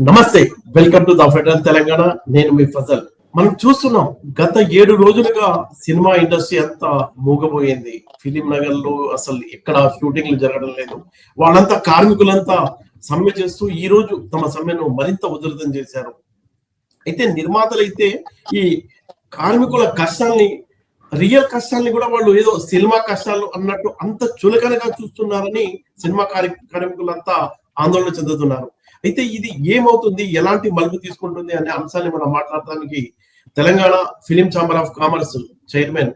నమస్తే, welcome to the federal Telangana. నేను మీ ఫజల్. మనం చూస్తున్నాం, గత 7 రోజులుగా సినిమా ఇండస్ట్రీ అంతా మూగబోయింది. ఫిలిం నగర్ లో అసలు ఎక్కడ షూటింగ్లు జరగడం లేదు. వాళ్ళంతా కార్మికులంతా సమ్మె చేస్తూ ఈ రోజు తమ సమ్మెను మరింత ఉధృతం చేశారు. అయితే నిర్మాతలు అయితే ఈ కార్మికుల కష్టాల్ని, రియల్ కష్టాల్ని కూడా వాళ్ళు ఏదో సినిమా కష్టాలు అన్నట్టు అంత చులకనగా చూస్తున్నారని సినిమా కార్మికులంతా ఆందోళన చెందుతున్నారు. అయితే ఇది ఏమవుతుంది, ఎలాంటి మలుపు తీసుకుంటుంది అనే అంశాన్ని మనం మాట్లాడటానికి Telangana film chamber of commerce chairman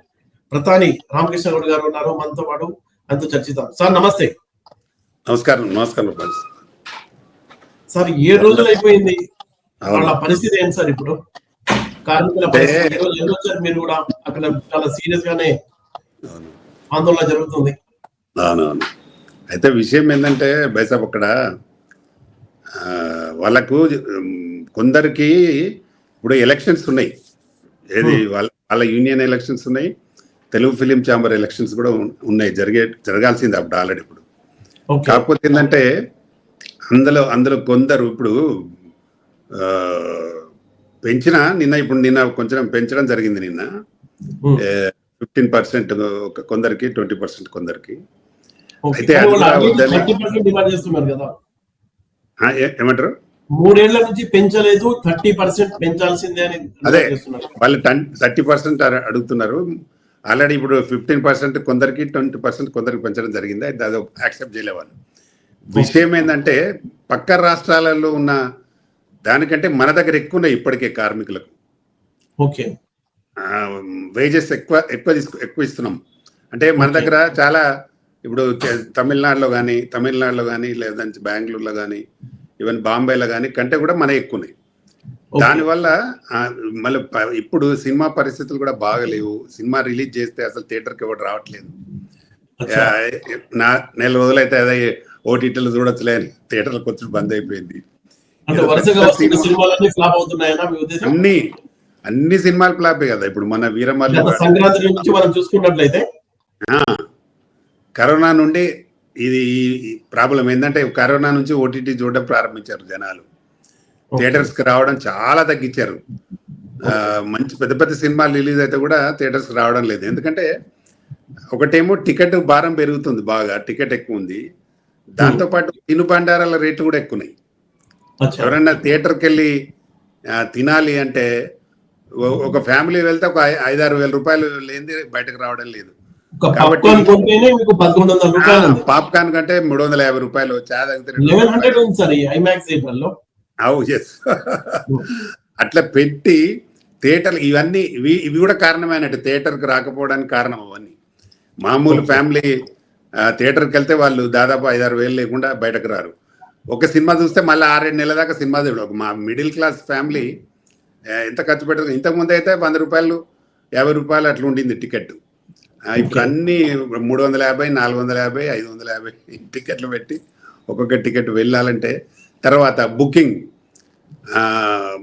Pratani Ramakrishna Goud గారు ఉన్నారు మనతో పాటు. అంతా చర్చిద్దాం. సార్ నమస్తే. నమస్కారం. నమస్కారం సార్, 7 రోజులు అయిపోయింది, వాళ్ళ పరిస్థితి ఏంటి సార్ ఇప్పుడు? కార్మికుల పరిస్థితి మీరు కూడా అక్కడ చాలా సీరియస్ గానే ఆందోళన జరుగుతుంది. అయితే విషయం ఏంటంటే బైసాబ్, అక్కడ వాళ్ళకు కొందరికి ఇప్పుడు ఎలక్షన్స్ ఉన్నాయి. ఏది వాళ్ళ యూనియన్ ఎలక్షన్స్ ఉన్నాయి, తెలుగు ఫిలిం ఛాంబర్ ఎలక్షన్స్ కూడా ఉన్నాయి. జరగాల్సింది అప్పుడు ఆల్రెడీ. ఇప్పుడు కాకపోతే ఏంటంటే అందులో కొందరు ఇప్పుడు నిన్న కొంచెం పెంచడం జరిగింది. నిన్న 15% కొందరికి, 20% కొందరికి. అయితే ఏమంటారు, 3 ఏళ్ల నుంచి పెంచలేదు, 30% పెంచాల్సిందే అని. అదే వాళ్ళు 30% అడుగుతున్నారు. ఆల్రెడీ ఇప్పుడు 15% కొందరికి, 20% కొందరికి పెంచడం జరిగింది. అయితే అది యాక్సెప్ట్ చేయలే వాళ్ళు. విషయం ఏంటంటే పక్క రాష్ట్రాలలో ఉన్న దానికంటే మన దగ్గర ఎక్కువ ఉన్నాయి ఇప్పటికే కార్మికులకు. ఓకే, వేజెస్ ఎక్కువ ఇస్తున్నాం. అంటే మన దగ్గర చాలా ఇప్పుడు తమిళనాడులో కానీ లేదంటే బెంగళూరులో కానీ, ఈవెన్ బాంబేలో కానీ కంటే కూడా మన ఎక్కువ ఉన్నాయి. దానివల్ల మళ్ళీ ఇప్పుడు సినిమా పరిస్థితులు కూడా బాగలేవు. సినిమా రిలీజ్ చేస్తే అసలు థియేటర్కి ఎవరు రావట్లేదు. నెల రోజులైతే అదే ఓటీటీలు చూడొచ్చులే అని థియేటర్లకు వచ్చి బంద్ అయిపోయింది. అన్ని సినిమాలు ఫ్లాపే కదా. ఇప్పుడు మన వీరమల్లి సంక్రాంతి నుంచి మనం చూసుకున్నట్లయితే కరోనా నుండి ఇది ప్రాబ్లం ఏంటంటే కరోనా నుంచి ఓటీటీ చూడడం ప్రారంభించారు జనాలు. థియేటర్స్ కి రావడం చాలా తగ్గించారు. మంచి పెద్ద పెద్ద సినిమాలు రిలీజ్ అయితే కూడా థియేటర్స్ కి రావడం లేదు. ఎందుకంటే ఒకటేమో టికెట్ భారం పెరుగుతుంది, బాగా టికెట్ ఎక్కువ ఉంది. దాంతోపాటు తినుబండారాల రేట్లు కూడా ఎక్కువ ఉన్నాయి. ఎవరైనా థియేటర్కి వెళ్ళి తినాలి అంటే ఒక ఫ్యామిలీ వెళ్తే ఒక 5-6 వేల రూపాయలు లేనిది బయటకు రావడం లేదు. కాబట్టి పాప్కార్న్ కంటే 350 రూపాయలు, అట్లా పెట్టి థియేటర్ ఇవి కూడా కారణమైనట్టు థియేటర్కి రాకపోవడానికి కారణం అవన్నీ. మామూలు ఫ్యామిలీ థియేటర్కి వెళ్తే వాళ్ళు దాదాపు 5-6 వేలు లేకుండా బయటకు రారు. ఒక సినిమా చూస్తే మళ్ళీ 6-7 నెలల దాకా సినిమా చూడవు. మా మిడిల్ క్లాస్ ఫ్యామిలీ ఎంత ఖర్చు పెట్టదు. ఇంతకుముందు అయితే 100 రూపాయలు, 50 రూపాయలు అట్లా ఉండింది టికెట్. ఇప్పుడు అన్ని 350, 450, 550 టికెట్లు పెట్టి ఒక్కొక్క టికెట్ వెళ్ళాలంటే, తర్వాత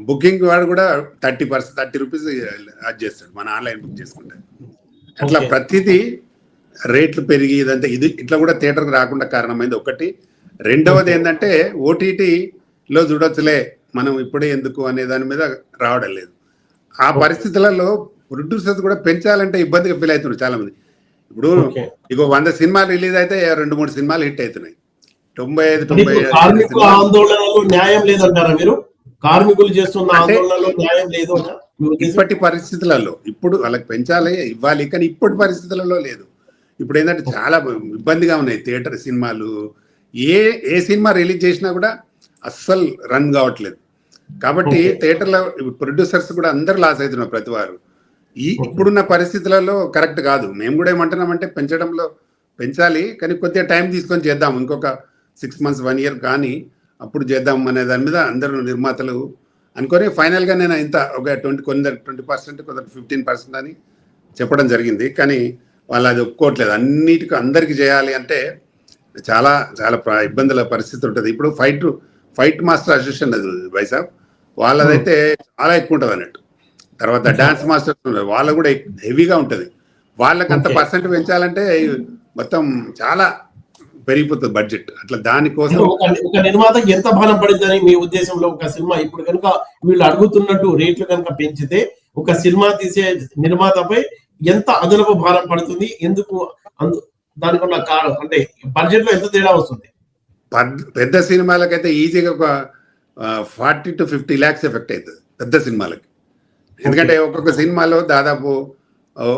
బుకింగ్ వాడు కూడా 30 రూపీస్ అది చేస్తాడు మన ఆన్లైన్ బుక్ చేసుకుంటే. అట్లా ప్రతిదీ రేట్లు పెరిగి ఇదంతా ఇట్లా కూడా థియేటర్కి రాకుండా కారణమైంది ఒకటి. రెండవది ఏంటంటే ఓటీటీలో చూడొచ్చులే మనం ఇప్పుడే ఎందుకు అనే దాని మీద రావడం లేదు. ఆ పరిస్థితులలో ప్రొడ్యూసర్స్ కూడా పెంచాలంటే ఇబ్బందిగా ఫీల్ అవుతున్నారు చాలా మంది. ఇప్పుడు 100 సినిమాలు రిలీజ్ అయితే 2-3 సినిమాలు హిట్ అవుతున్నాయి. 95 ఆందోళనలో న్యాయం లేదంటారా మీరు? కార్మికులు చేస్తున్న ఆందోళనలో న్యాయం లేదు ఇప్పటి పరిస్థితులలో. ఇప్పుడు వాళ్ళకి పెంచాలి, ఇవ్వాలి, కానీ ఇప్పటి పరిస్థితులలో లేదు. ఇప్పుడు ఏంటంటే చాలా ఇబ్బందిగా ఉన్నాయి థియేటర్ సినిమాలు. ఏ సినిమా రిలీజ్ చేసినా కూడా అస్సలు రన్ కావట్లేదు. కాబట్టి థియేటర్లో ప్రొడ్యూసర్స్ కూడా అందరు లాస్ అవుతున్నారు ప్రతి వారు. ఇప్పుడున్న పరిస్థితులలో కరెక్ట్ కాదు. మేము కూడా ఏమంటున్నామంటే పెంచాలి, కానీ కొద్దిగా టైం తీసుకొని చేద్దాం. ఇంకొక 6 months 1 year కానీ అప్పుడు చేద్దాం అనే దాని మీద అందరూ నిర్మాతలు అనుకొని ఫైనల్గా నేను ఇంత ఒక 20% కొందరు 15% అని చెప్పడం జరిగింది. కానీ వాళ్ళు అది ఒప్పుకోవట్లేదు. అందరికీ చేయాలి అంటే చాలా చాలా ఇబ్బందుల పరిస్థితి ఉంటుంది. ఇప్పుడు ఫైట్ మాస్టర్ అసోసియేషన్ అది వైసాబ్, వాళ్ళదైతే చాలా ఎక్కువ ఉంటుంది అన్నట్టు. తర్వాత డాన్స్ మాస్టర్స్ ఉన్నారు, వాళ్ళు కూడా హెవీగా ఉంటుంది. వాళ్ళకి అంత పర్సెంట్ పెంచాలంటే మొత్తం చాలా పెరిగిపోతుంది బడ్జెట్. అట్లా అంటే దానికోసం ఒక నిర్మాతకి ఎంత భారం పడిందని మీ ఉద్దేశంలో? ఒక సినిమా ఇప్పుడు కనుక వీళ్ళు అడుగుతున్నట్టు రేట్లు కనుక పెంచితే ఒక సినిమా తీసే నిర్మాతపై ఎంత అదనపు భారం పడుతుంది? ఎందుకు దానికి ఉన్న కారణం అంటే బడ్జెట్ లో ఎంత తేడా వస్తుంది? పెద్ద సినిమాలకైతే ఈజీగా ఒక 40 to 50 lakhs ఎఫెక్ట్ అవుతుంది పెద్ద సినిమాలకి. ఎందుకంటే ఒక్కొక్క సినిమాలో దాదాపు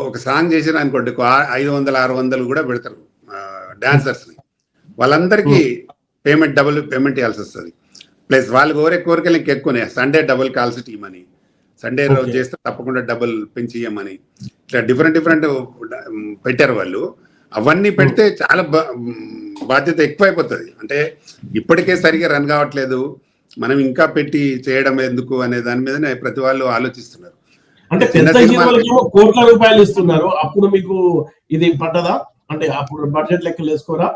ఒక సాంగ్ చేసిన అనుకోండి 500-600 కూడా పెడతారు డాన్సర్స్ని. వాళ్ళందరికీ డబుల్ పేమెంట్ ఇవ్వాల్సి వస్తుంది. ప్లస్ వాళ్ళు కోరికలు ఇంకెక్కువనే. సండే డబుల్ కాల్స్ టీమ్ అని, సండే రోజు చేస్తే తప్పకుండా డబుల్ పెంచి ఇవ్వమని, ఇట్లా డిఫరెంట్ పెట్టారు వాళ్ళు. అవన్నీ పెడితే చాలా బాధ్యత ఎక్కువైపోతుంది. అంటే ఇప్పటికే సరిగా రన్ కావట్లేదు, మనం ఇంకా పెట్టి చేయడం ఎందుకు అనే దాని మీదనే ప్రతి వాళ్ళు ఆలోచిస్తున్నారు. అంటే పెద్ద హీరోలకేమో కోట్ల రూపాయలు ఇస్తున్నారు, అప్పుడు మీకు ఇది పట్టదా? అంటే అప్పుడు బడ్జెట్ లెక్కలు వేసుకోరా?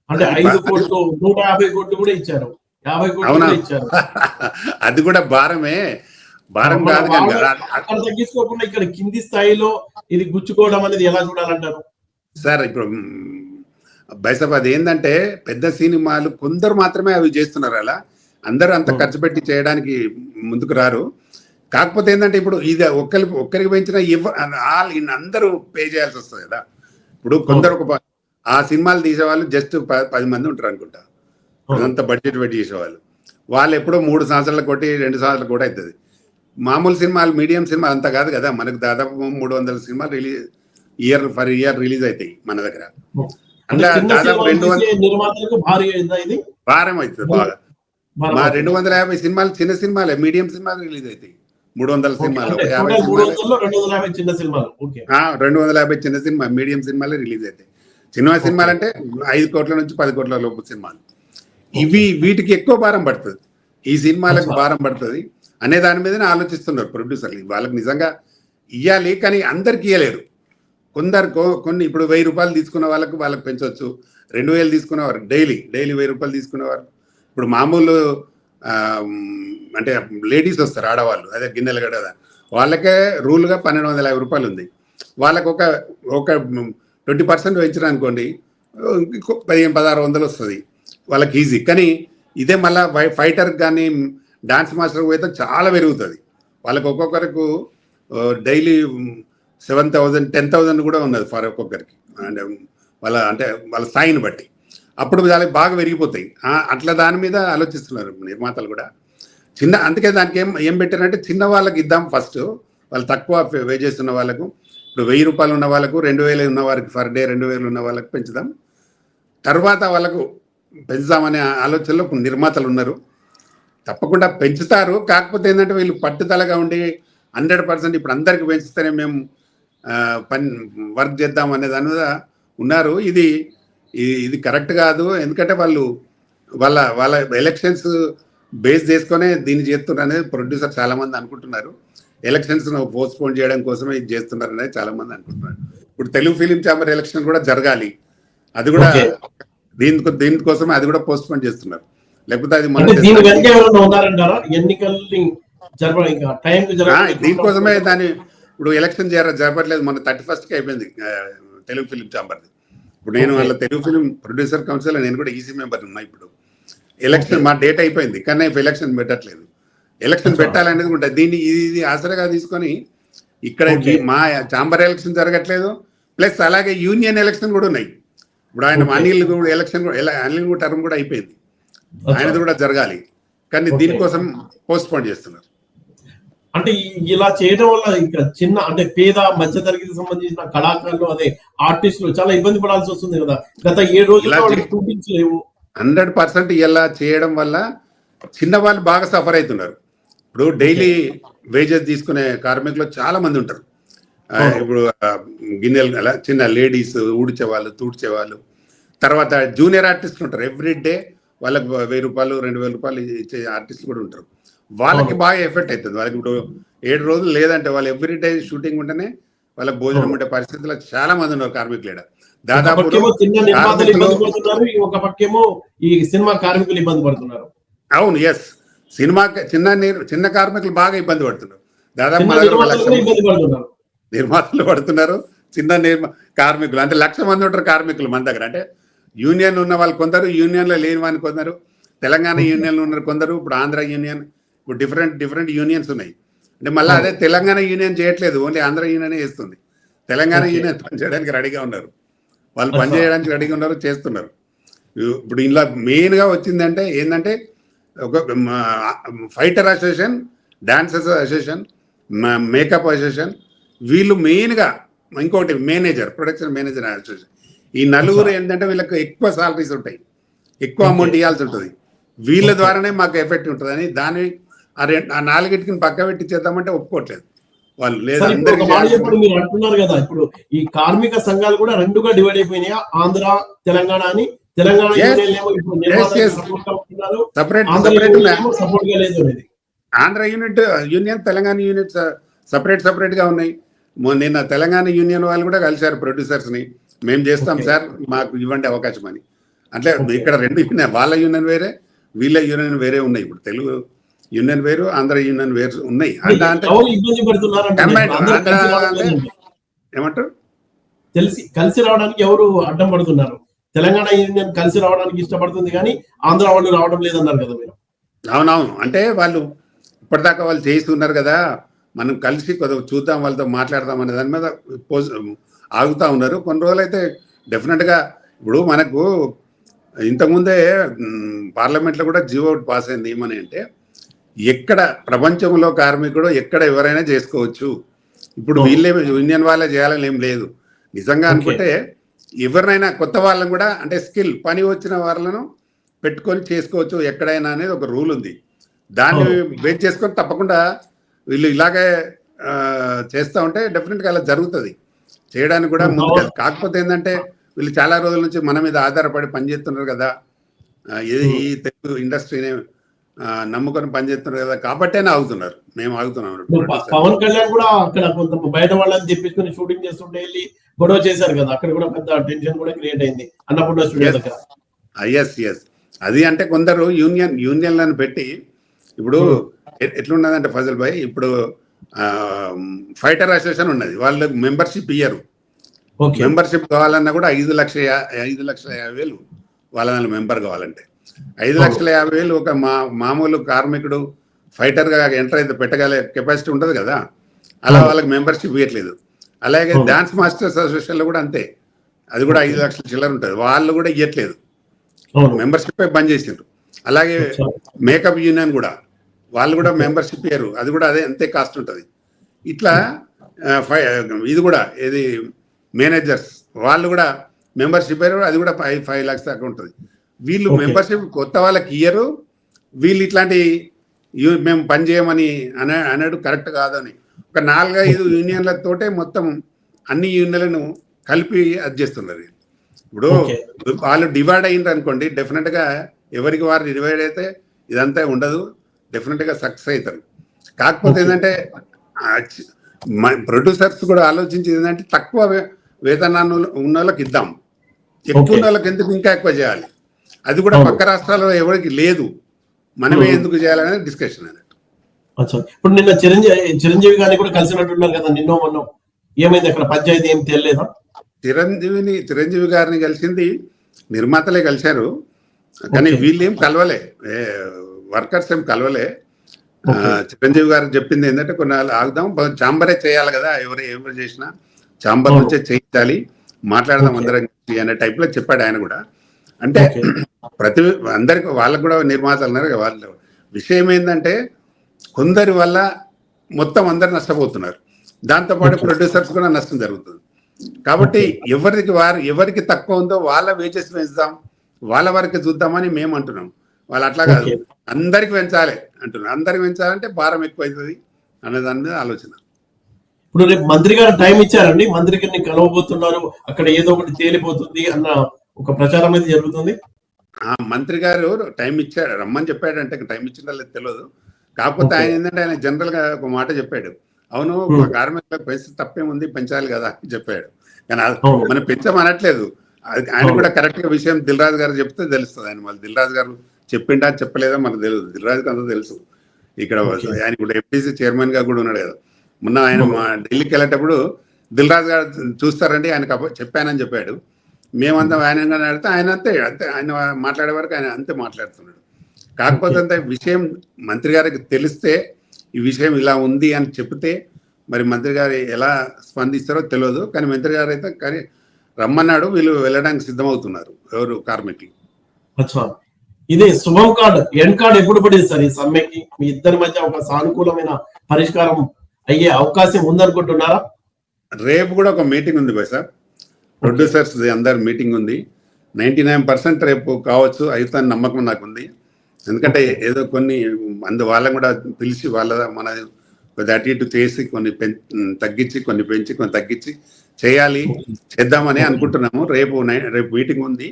అంటే 5 కోట్లు 150 కోట్లు కూడా ఇచ్చారు, 50 కోట్లు కూడా ఇచ్చారు. అది కూడా భారమే, భారం కాదు. అక్కడ తగ్గించుకోకుండా ఇక్కడ కింది స్థాయిలో ఇది గుచ్చుకోవడం అనేది ఎలా చూడాలంటారు సార్? ఇప్పుడు బైసాబ్ అది ఏంటంటే పెద్ద సినిమాలు కొందరు మాత్రమే అవి చేస్తున్నారు. అలా అందరూ అంత ఖర్చు పెట్టి చేయడానికి ముందుకు రారు. కాకపోతే ఏంటంటే ఇప్పుడు ఇది ఒక్కరికి పెంచిన అందరూ పే చేయాల్సి వస్తుంది కదా. ఇప్పుడు కొందరు ఆ సినిమాలు తీసేవాళ్ళు జస్ట్ 10 మంది ఉంటారు అనుకుంటా, అదంతా బడ్జెట్ పెట్టి చేసేవాళ్ళు. వాళ్ళు ఎప్పుడో 3 సంవత్సరాలు కొట్టి 2 సంవత్సరాలు కూడా అవుతుంది. మామూలు సినిమాలు, మీడియం సినిమాలు అంతా కాదు కదా. మనకు దాదాపు 300 సినిమాలు ఇయర్ రిలీజ్ అవుతాయి మన దగ్గర. అంటే దాదాపు 200 భారం అవుతుంది బాగా. మా 250 సినిమాలు చిన్న సినిమాలే, మీడియం సినిమాలు రిలీజ్ అవుతాయి. 300 సినిమాలు, 250 చిన్న సినిమా, మీడియం సినిమాలే రిలీజ్ అవుతాయి. చిన్న సినిమాలు అంటే 5 కోట్ల నుంచి 10 కోట్ల లోపు సినిమాలు. వీటికి ఎక్కువ భారం పడుతుంది, ఈ సినిమాలకు భారం పడుతుంది అనే దాని మీదనే ఆలోచిస్తున్నారు ప్రొడ్యూసర్లు. వాళ్ళకి నిజంగా ఇవ్వాలి, కానీ అందరికి ఇవ్వలేరు. కొన్ని ఇప్పుడు 1000 రూపాయలు తీసుకున్న వాళ్ళకు పెంచవచ్చు. 2000 తీసుకునేవారు, డైలీ 1000 రూపాయలు తీసుకునేవారు. ఇప్పుడు మామూలు అంటే లేడీస్ వస్తారు, ఆడవాళ్ళు, అదే గిన్నెలు గడ, వాళ్ళకే రూల్గా 1250 రూపాయలు ఉంది. వాళ్ళకు ఒక 20% పెంచిన అనుకోండి, 1500-1600 వస్తుంది వాళ్ళకి ఈజీ. కానీ ఇదే మళ్ళీ ఫైటర్కి కానీ డాన్స్ మాస్టర్కి పోతే చాలా పెరుగుతుంది. వాళ్ళకి ఒక్కొక్కరికి డైలీ 7,000, 10,000 కూడా ఉన్నది ఫర్ ఒక్కొక్కరికి. అంటే వాళ్ళ స్థాయిని బట్టి అప్పుడు వాళ్ళకి బాగా పెరిగిపోతాయి. అట్లా దాని మీద ఆలోచిస్తున్నారు నిర్మాతలు కూడా. అందుకే దానికి ఏం పెట్టారంటే చిన్న వాళ్ళకి ఇద్దాం ఫస్ట్, వాళ్ళు తక్కువ వేజెస్ ఉన్న వాళ్ళకు. ఇప్పుడు 1000 రూపాయలు ఉన్న వాళ్ళకు, 2000 ఉన్న వారికి పర్ డే 2000 ఉన్న వాళ్ళకు పెంచుదాం, తర్వాత వాళ్ళకు పెంచుదామనే ఆలోచనలో నిర్మాతలు ఉన్నారు. తప్పకుండా పెంచుతారు. కాకపోతే ఏంటంటే వీళ్ళు పట్టుదలగా ఉండి 100% ఇప్పుడు అందరికి పెంచుతేనే మేము వర్క్ చేద్దాం అనే దాని మీద ఉన్నారు. ఇది కరెక్ట్ కాదు. ఎందుకంటే వాళ్ళ ఎలక్షన్స్ బేస్ చేసుకునే దీన్ని చేస్తున్నారు అనేది ప్రొడ్యూసర్ చాలా మంది అనుకుంటున్నారు. ఎలక్షన్స్ పోస్ట్పోన్ చేయడం కోసమే ఇది చేస్తున్నారు అనేది చాలా మంది అనుకుంటున్నారు. ఇప్పుడు తెలుగు ఫిలిం ఛాంబర్ ఎలక్షన్ కూడా జరగాలి, అది కూడా దీనికోసమే అది కూడా పోస్ట్పోన్ చేస్తున్నారు. లేకపోతే అది దీనికోసమే ఇప్పుడు ఎలక్షన్ జరపట్లేదు. మన 31st అయిపోయింది తెలుగు ఫిలిం ఛాంబర్ది. ఇప్పుడు నేను వాళ్ళ తెలుగు ఫిలిం ప్రొడ్యూసర్ కౌన్సిల్, నేను కూడా ఈసీ మెంబర్ ఉన్నా. ఇప్పుడు ఎలక్షన్ మా డేట్ అయిపోయింది, కానీ ఎలక్షన్ పెట్టట్లేదు. ఎలక్షన్ పెట్టాలనేది ఉంటుంది. ఇది ఆసరాగా తీసుకొని ఇక్కడ మా ఛాంబర్ ఎలక్షన్ జరగట్లేదు. ప్లస్ అలాగే యూనియన్ ఎలక్షన్ కూడా ఉన్నాయి. ఇప్పుడు ఆయన అనిల్ ఎలక్షన్ అనిల్ టర్మ్ కూడా అయిపోయింది, ఆయనది కూడా జరగాలి. కానీ దీనికోసం పోస్ట్పోన్ చేస్తున్నారు. అంటే ఇలా చేయడం వల్ల ఇక్కడ చిన్న అంటే పేద మధ్యతరగతికి సంబంధించిన కళాకారులు, అదే ఆర్టిస్టులు చాలా ఇబ్బంది పడాల్సి వస్తుంది కదా. గత 7 రోజులు 100% ఇలా చేయడం వల్ల చిన్న వాళ్ళు బాగా సఫర్ అవుతున్నారు. ఇప్పుడు డైలీ వేజెస్ తీసుకునే కార్మికులు చాలా మంది ఉంటారు. ఇప్పుడు గిన్నెలు అలా చిన్న లేడీస్, ఊడ్చేవాళ్ళు, తూడ్చేవాళ్ళు, తర్వాత జూనియర్ ఆర్టిస్టులు ఉంటారు. ఎవ్రీ డే వాళ్ళకి 1000 రూపాయలు 2000 రూపాయలు ఇచ్చే ఆర్టిస్టులు కూడా ఉంటారు. వాళ్ళకి బాగా ఎఫెక్ట్ అవుతుంది. వాళ్ళకి ఇప్పుడు 7 రోజులు లేదంటే వాళ్ళు ఎవ్రీ డే షూటింగ్ ఉంటేనే వాళ్ళకి భోజనం ఉండే పరిస్థితుల్లో చాలా మంది ఉన్నారు కార్మికులు. దాదాపు సినిమా కార్మికులు ఇబ్బంది పడుతున్నారు. అవును, ఎస్, చిన్న కార్మికులు బాగా ఇబ్బంది పడుతున్నారు. దాదాపు నిర్మాతలు పడుతున్నారు, చిన్న కార్మికులు అంటే 1,00,000 మంది ఉంటారు కార్మికులు మన దగ్గర. అంటే యూనియన్ ఉన్న వాళ్ళు కొందరు, యూనియన్లో లేని వాని కొందరు, తెలంగాణ యూనియన్లో ఉన్నారు కొందరు, ఇప్పుడు ఆంధ్ర యూనియన్, ఇప్పుడు డిఫరెంట్ యూనియన్స్ ఉన్నాయి. అంటే మళ్ళీ అదే తెలంగాణ యూనియన్ చేయట్లేదు, ఓన్లీ ఆంధ్ర యూనియనే చేస్తుంది. తెలంగాణ యూనియన్ పనిచేయడానికి రెడీగా ఉన్నారు, వాళ్ళు పనిచేయడానికి రెడీగా ఉన్నారు, చేస్తున్నారు. ఇప్పుడు ఇలా మెయిన్గా వచ్చిందంటే ఏంటంటే ఒక fighter association, dancers association, makeup association, వీళ్ళు మెయిన్గా, ఇంకోటి మేనేజర్, ప్రొడక్షన్ మేనేజర్ అసోసియేషన్, ఈ నలుగురు ఏంటంటే వీళ్ళకి ఎక్కువ సాలరీస్ ఉంటాయి, ఎక్కువ అమౌంట్ ఇవ్వాల్సి ఉంటుంది. వీళ్ళ ద్వారానే మాకు ఎఫెక్ట్ ఉంటుంది అని దాన్ని ఆ నాలుగింటికి పక్క పెట్టి చేద్దామంటే ఒప్పుకోవట్లేదు వాళ్ళు. లేదా మీరు అంటున్నారు కదా, ఇప్పుడు ఈ కార్మిక సంఘాలు కూడా రెండుగా డివైడ్ అయిపోయినాయా, ఆంధ్ర తెలంగాణ అని. Telangana Andhra union, Telangana unit separate గా ఉన్నాయి. నిన్న తెలంగాణ యూనియన్ వాళ్ళు కూడా కలిశారు ప్రొడ్యూసర్స్ ని, మేము చేస్తాం సార్, మాకు ఇవ్వండి అవకాశం అని. అంటే ఇక్కడ రెండు యూనియన్, వాళ్ళ యూనియన్ వేరే, వీళ్ళ యూనియన్ వేరే ఉన్నాయి. ఇప్పుడు తెలుగు యూనియన్ వేరు, ఆంధ్ర యూనియన్ వేరు ఉన్నాయి. ఏమంటారు, కలిసి రావడానికి ఎవరు అడ్డం పడుతున్నారు? తెలంగాణ యూనియన్ కలిసి రావడానికి ఇష్టపడుతుంది కానీ ఆంధ్ర వాళ్ళు రావడం లేదన్నారు కదా మీరు. అవునవును, అంటే వాళ్ళు ఇప్పటిదాకా వాళ్ళు చేస్తున్నారు కదా, మనం కలిసి కొద్దిగా చూద్దాం, వాళ్ళతో మాట్లాడదాం అనే దాని మీద ఆగుతా ఉన్నారు. కొన్ని రోజులు అయితే డెఫినెట్గా, ఇప్పుడు మనకు ఇంతకుముందే పార్లమెంట్లో కూడా జీవో పాస్ అయింది. ఏమని అంటే, ఎక్కడ ప్రపంచంలో కార్మికుడు ఎక్కడ ఎవరైనా చేసుకోవచ్చు, ఇప్పుడు వీళ్ళే యూనియన్ వాళ్ళే చేయాలని ఏం లేదు. నిజంగా అనుకుంటే ఎవరినైనా కొత్త వాళ్ళని కూడా, అంటే స్కిల్ పని వచ్చిన వాళ్ళను పెట్టుకొని చేసుకోవచ్చు ఎక్కడైనా అనేది ఒక రూల్ ఉంది. దాన్ని బేస్ చేసుకొని తప్పకుండా వీళ్ళు ఇలాగే చేస్తూ ఉంటే డెఫినెట్గా అలా జరుగుతుంది, చేయడానికి కూడా ముందుకు. కాకపోతే ఏంటంటే వీళ్ళు చాలా రోజుల నుంచి మన మీద ఆధారపడి పనిచేస్తున్నారు కదా, ఈ తెలుగు ఇండస్ట్రీని నమ్ముకొని పనిచేస్తున్నారు కదా, కాబట్టేనే ఆగుతున్నారు. మేము ఆగుతున్నాం. పవన్ కళ్యాణ్ కూడా అక్కడ కొంత బయట వాళ్ళని తెప్పించుకొని షూటింగ్ చేస్తుంటే వెళ్ళి గొడవ చేశారు కదా, అక్కడ కూడా పెద్ద టెన్షన్ కూడా క్రియేట్ అయింది అన్నపూర్ణ స్టూడియో దగ్గర. ఎస్ అది అంటే కొందరు యూనియన్లను పెట్టి, ఇప్పుడు ఎట్లున్నదంటే ఫజల్ భాయ్, ఇప్పుడు ఫైటర్ అసోసియేషన్ ఉన్నది, వాళ్ళకి మెంబర్షిప్ ఇయ్యరు. మెంబర్షిప్ కావాలన్నా కూడా 5,50,000 వాళ్ళ మెంబర్ కావాలంటే 5,50,000 ఒక మామూలు కార్మికుడు ఫైటర్ గా ఎంటర్ అయితే పెట్టగల కెపాసిటీ ఉంటుంది కదా, అలా వాళ్ళకి మెంబర్షిప్ ఇవ్వట్లేదు. అలాగే డాన్స్ మాస్టర్స్ అసోసియేషన్ లో కూడా అంతే, అది కూడా 5 లక్షల చిల్లర ఉంటుంది, వాళ్ళు కూడా ఇవ్వట్లేదు, మెంబర్షిప్ బంద్ చేసిండ్రు. అలాగే మేకప్ యూనియన్ కూడా, వాళ్ళు కూడా మెంబర్షిప్ ఇయ్యరు, అది కూడా అదే అంతే కాస్ట్ ఉంటుంది. ఇట్లా ఇది కూడా ఏది మేనేజర్స్, వాళ్ళు కూడా మెంబర్షిప్ ఇయ్యరు, అది కూడా 5 lakhs దాకా ఉంటుంది. వీళ్ళు మెంబర్షిప్ కొత్త వాళ్ళకి ఇయ్యరు, వీళ్ళు ఇట్లాంటి మేము పని చేయమని అనడు కరెక్ట్ కాదని ఒక 4-5 యూనియన్లతోటే మొత్తం అన్ని యూనియన్లను కలిపి అది చేస్తున్నారు. ఇప్పుడు వాళ్ళు డివైడ్ అయ్యిండ్రు అనుకోండి, డెఫినెట్గా ఎవరికి వారు డివైడ్ అయితే ఇదంతా ఉండదు, డెఫినెట్గా సక్సెస్ అవుతారు. కాకపోతే ఏంటంటే ప్రొడ్యూసర్స్ కూడా ఆలోచించేది ఏంటంటే, తక్కువ వేతనాన్ని ఉన్న వాళ్ళకి ఇద్దాం, ఎక్కువ ఉన్న వాళ్ళకి ఎందుకు ఇంకా ఎక్కువ చేయాలి, అది కూడా పక్క రాష్ట్రాల్లో ఎవరికి లేదు, మనమే ఎందుకు చేయాలనేది డిస్కషన్ అన్నట్టు. ఇప్పుడు నిన్న చిరంజీవి గారిని కూడా కలిసినట్టున్నారు కదా, నిన్నో మొన్న, ఏమైంది అక్కడ పంచాయతీ ఏం తెలియదా? చిరంజీవి గారిని కలిసింది నిర్మాతలే కలిశారు, కానీ వీళ్ళు ఏం కలవలే, వర్కర్స్ ఏం కలవలే. చిరంజీవి గారు చెప్పింది ఏంటంటే, కొన్ని ఆగుదాం, చాంబరే చేయాలి కదా, ఎవరు చేసినా చాంబర్ నుంచే చేయించాలి, మాట్లాడదాం అందరం అనే టైప్ లో చెప్పాడు ఆయన కూడా. అంటే అందరికి వాళ్ళకు కూడా నిర్మాతలు అన్నారు, వాళ్ళ విషయం ఏంటంటే కొందరి వల్ల మొత్తం అందరు నష్టపోతున్నారు, దాంతోపాటు ప్రొడ్యూసర్స్ కూడా నష్టం జరుగుతుంది. కాబట్టి ఎవరికి తక్కువ ఉందో వాళ్ళ వేజెస్ పెంచుదాం, వాళ్ళ వరకు చూద్దామని మేము అంటున్నాం. వాళ్ళు అట్లా కాదు, అందరికి పెంచాలి అంటున్నారు. అందరికి పెంచాలంటే భారం ఎక్కువ అవుతుంది అనే దాని మీద ఆలోచన. ఇప్పుడు రేపు మంత్రి గారు టైం ఇచ్చారండి, మంత్రి గారిని కలవబోతున్నారు, అక్కడ ఏదో ఒకటి తేలిపోతుంది అన్న ఒక ప్రచారం అయితే జరుగుతుంది. మంత్రి గారు టైం ఇచ్చాడు, రమ్మని చెప్పాడంటే టైం ఇచ్చిందో లేదో తెలియదు. కాకపోతే ఆయన ఏంటంటే ఆయన జనరల్ గా ఒక మాట చెప్పాడు, అవును కార్మికులకు పరిస్థితి తప్పేముంది, పెంచాలి కదా అని చెప్పాడు. కానీ మనం పెంచమనట్లేదు, ఆయన కూడా కరెక్ట్ గా విషయం దిల్ రాజు గారు చెప్తే తెలుస్తుంది. ఆయన మళ్ళీ దిల్ రాజు గారు చెప్పిండా చెప్పలేదా మనకు తెలియదు, దిల్ రాజుకి అంతా తెలుసు. ఇక్కడ ఆయన కూడా FTC చైర్మన్ గా కూడా ఉన్నాడు కదా. మొన్న ఆయన ఢిల్లీకి వెళ్ళేటప్పుడు దిల్ రాజు గారు చూస్తారండి, ఆయనకు చెప్పానని చెప్పాడు. మేమంతా ఆయన అడిగితే ఆయన అంతే అంతే ఆయన మాట్లాడే వరకు ఆయన అంతే మాట్లాడుతున్నాడు. కాకపోతే అంత విషయం మంత్రి గారికి తెలిస్తే ఈ విషయం ఇలా ఉంది అని చెప్తే మరి మంత్రి గారు ఎలా స్పందిస్తారో తెలియదు. కానీ మంత్రి గారు అయితే కానీ రమ్మన్నాడు, వీళ్ళు వెళ్ళడానికి సిద్ధమవుతున్నారు ఎవరు కార్మికులు. అచ్చా, ఇది శుభం కార్డ్ ఎండ్ కార్డ్ ఎప్పుడు పడింది సార్ ఈ సమ్మెకి? మీ ఇద్దరి మధ్య ఒక సానుకూలమైన పరిష్కారం అయ్యే అవకాశం ఉందనుకుంటున్నారా? రేపు కూడా ఒక మీటింగ్ ఉంది బాయ్ సార్, ప్రొడ్యూసర్స్ అందరు మీటింగ్ ఉంది. 99% రేపు కావచ్చు, అవుతాను నమ్మకం నాకు ఉంది. ఎందుకంటే ఏదో కొన్ని వాళ్ళని కూడా పిలిచి మన కొద్ది అటు ఇటు చేసి కొన్ని తగ్గించి కొన్ని పెంచి కొన్ని తగ్గించి చేద్దామని అనుకుంటున్నాము. రేపు మీటింగ్ ఉంది,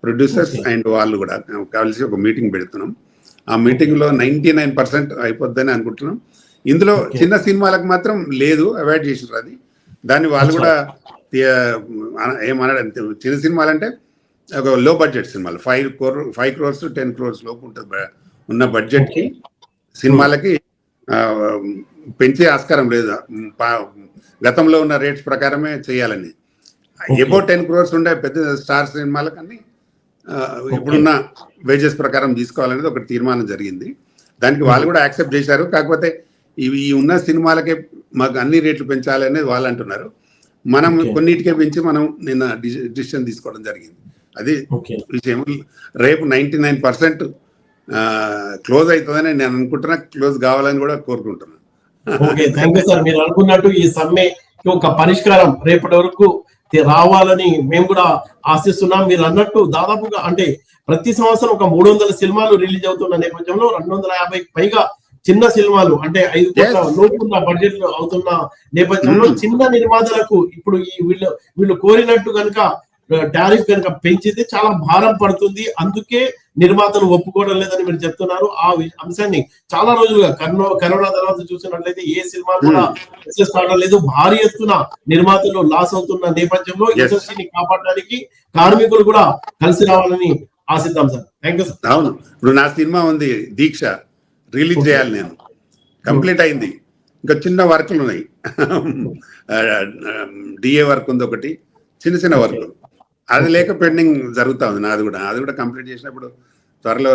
ప్రొడ్యూసర్స్ అండ్ వాళ్ళు కూడా కలిసి ఒక మీటింగ్ పెడుతున్నాం. ఆ మీటింగ్లో 99% అయిపోద్దని అనుకుంటున్నాం. ఇందులో చిన్న సినిమాలకు మాత్రం లేదు, అవాయిడ్ చేసారు అది. దాన్ని వాళ్ళు కూడా ఏమన్నాడు, చిన్న సినిమాలు అంటే ఒక లో బడ్జెట్ సినిమాలు 5 crores to 10 crores లోపు ఉంటుంది ఉన్న బడ్జెట్కి సినిమాలకి పెంచే ఆస్కారం లేదు. గతంలో ఉన్న రేట్స్ ప్రకారమే చేయాలని. అబౌట్ 10 crores ఉండే పెద్ద స్టార్ సినిమాలకన్నీ ఇప్పుడున్న వేజెస్ ప్రకారం తీసుకోవాలనేది ఒక తీర్మానం జరిగింది. దానికి వాళ్ళు కూడా యాక్సెప్ట్ చేశారు. కాకపోతే ఇవి ఉన్న సినిమాలకే మాకు అన్ని రేట్లు పెంచాలి అనేది వాళ్ళు అంటున్నారు. మనం కొన్నిటికే పెంచి మనం నిన్న డిసిషన్ తీసుకోవడం జరిగింది. అది విషయం. రేపు 99% క్లోజ్ అవుతుందని నేను అనుకుంటున్నా, క్లోజ్ కావాలని కూడా కోరుకుంటున్నాను. Okay, thank you sir. మీరు అనుకున్నట్టు ఈ సమ్మెకి ఒక పరిష్కారం రేపటి వరకు రావాలని మేము కూడా ఆశిస్తున్నాం. మీరు అన్నట్టు దాదాపుగా అంటే ప్రతి సంవత్సరం ఒక 300 సినిమాలు రిలీజ్ అవుతున్న నేపథ్యంలో 250 పైగా చిన్న సినిమాలు అంటే 5 కోట్ల లోపున్న బడ్జెట్ అవుతున్న నేపథ్యంలో చిన్న నిర్మాతలకు ఇప్పుడు వీళ్ళు కోరినట్టు కనుక టారిఫ్ కనుక పెంచితే చాలా భారం పడుతుంది. అందుకే నిర్మాతలు ఒప్పుకోవడం లేదని మీరు చెప్తున్నారు. ఆ అంశాన్ని చాలా రోజులుగా కరోనా తర్వాత చూసినట్లయితే ఏ సినిమా కూడా సక్సెస్ కావడం లేదు. భారీ ఎత్తున నిర్మాతలు లాస్ అవుతున్న నేపథ్యంలో ఇండస్ట్రీని కాపాడడానికి కార్మికులు కూడా కలిసి రావాలని ఆశిద్దాం సార్. Thank you sir. అవును, ఇప్పుడు నా సినిమా ఉంది దీక్ష, రిలీజ్ చేయాలి, నేను కంప్లీట్ అయింది. ఇంకా చిన్న వర్క్లు ఉన్నాయి, డిఏ వర్క్ ఉంది, ఒకటి చిన్న వర్క్ అది లేక పెండింగ్ జరుగుతా ఉంది. అది కూడా కంప్లీట్ చేసినప్పుడు త్వరలో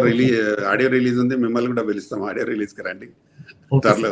ఆడియో రిలీజ్ ఉంది. మిమ్మల్ని కూడా పిలుస్తాం, ఆడియో రిలీజ్కి రండి త్వరలో.